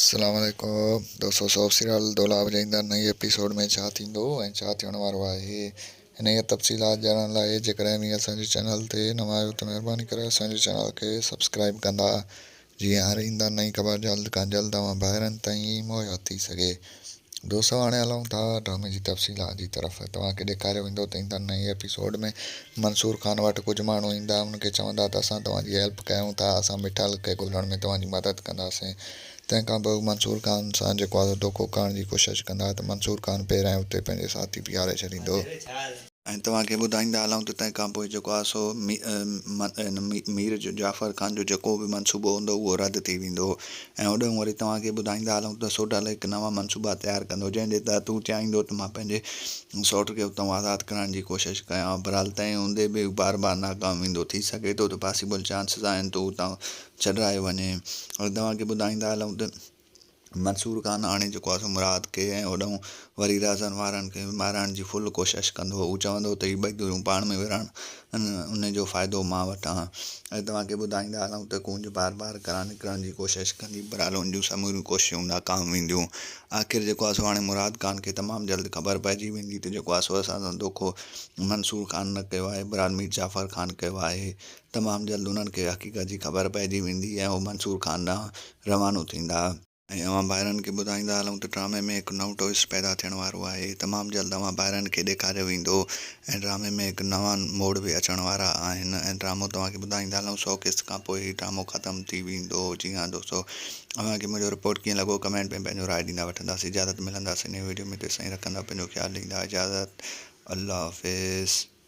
अस्सलामुअलैकुम दोस्तों, सौफ सीरियल दौला वजाईंदा नई एपिसोड में छा थींदो ऐं छा थियण वारो आहे। हिन जी तफ़सीलात ॼाणण लाइ जेकॾहिं बि असांजे चैनल ते नवां आहियो त महिरबानी करे असांजे चैनल खे सब्सक्राइब कंदा, जीअं हर ईंदा नई ख़बर जल्द खां जल्द तव्हां ॿाहिरनि ताईं मुहैया थी सघे। दोस्तों, हाणे हलूं था ड्रामे जी तफ़सीलात जी तरफ़। तव्हांखे ॾेखारियो वेंदो त ईंदा नई एपिसोड में मंसूर खान वटि कुझु माण्हू ईंदा, उनखे चवंदा त असां तव्हांजी हेल्प कयूं था, असां मिठाल खे ॻोल्हण में तव्हांजी मदद कंदासीं। तंहिंखां पोइ मंसूर खान सां जेको आहे धोखो करण जी कोशिशि कंदा त मंसूर खान पहिरियां उते पंहिंजे साथी बीहारे छॾींदो ऐं तव्हांखे ॿुधाईंदा हलूं त तंहिंखां पोइ जेको आहे सो मीर जो जाफ़र ख़ान जो जेको बि मनसूबो हूंदो उहो रद्द थी वेंदो। ऐं होॾो वरी तव्हांखे ॿुधाईंदा हलूं त सोडल हिकु नवां मनसूबा तयारु कंदो, जंहिंजे तहत तूं चाहींदो त मां पंहिंजे सौट खे उतां आज़ादु करण जी कोशिशि कयां। बहरहाल तंहिं हूंदे बि बार बार नाकाम वेंदो। थी सघे थो त पॉसिबल चांसिस आहिनि त उतां छॾाए वञे। और तव्हांखे ॿुधाईंदा हलूं त मंसूर खान हाणे जेको आहे सो मुराद खे ऐं होॾऊं वरी राज़नि वारनि खे मारण जी फुल कोशिशि कंदो। हू चवंदो त हीअ ॿई धुरियूं पाण में विढ़णु, उन जो फ़ाइदो मां वठां। ऐं तव्हांखे ॿुधाईंदा हलूं त कूंज बार बार करां निकिरण जी कोशिशि कंदी, बहरहाल उन जूं समूरियूं कोशिशूं नाकाम वेंदियूं। आख़िर जेको आहे सो हाणे मुराद खान खे तमामु जल्द ख़बर पइजी वेंदी त जेको आहे सो असां सां धोखो मंसूर खान न कयो आहे, बहरहाल मीर जाफ़र ख़ान कयो आहे। तमामु जल्द उन्हनि खे हक़ीक़त जी ख़बर पइजी वेंदी ऐं उहे मंसूर खान ॾांहुं रवानो थींदा। ऐं अवां ॿाहिरनि खे ॿुधाईंदा हलूं त ड्रामे में हिकु नओं ट्विस्ट पैदा थियण वारो आहे। तमामु जल्द अवां ॿाहिरनि खे ॾेखारियो वेंदो ऐं ड्रामे में हिकु नवां मोड़ बि अचण वारा आहिनि। ऐं ड्रामो तव्हांखे ॿुधाईंदा हलूं 100 किस्त खां पोइ हीउ ड्रामो ख़तमु थी वेंदो। जी हाँ दोस्तों, अव्हांखे मुंहिंजो रिपोर्ट कीअं लॻो कमेंट में पंहिंजो राय ॾींदा वठंदासीं। इजाज़त मिलंदासीं नई वीडियो में, तेसिताईं रखंदा पंहिंजो ख़्यालु, ॾींदा इजाज़त। अल्लाह हाफ़िज़।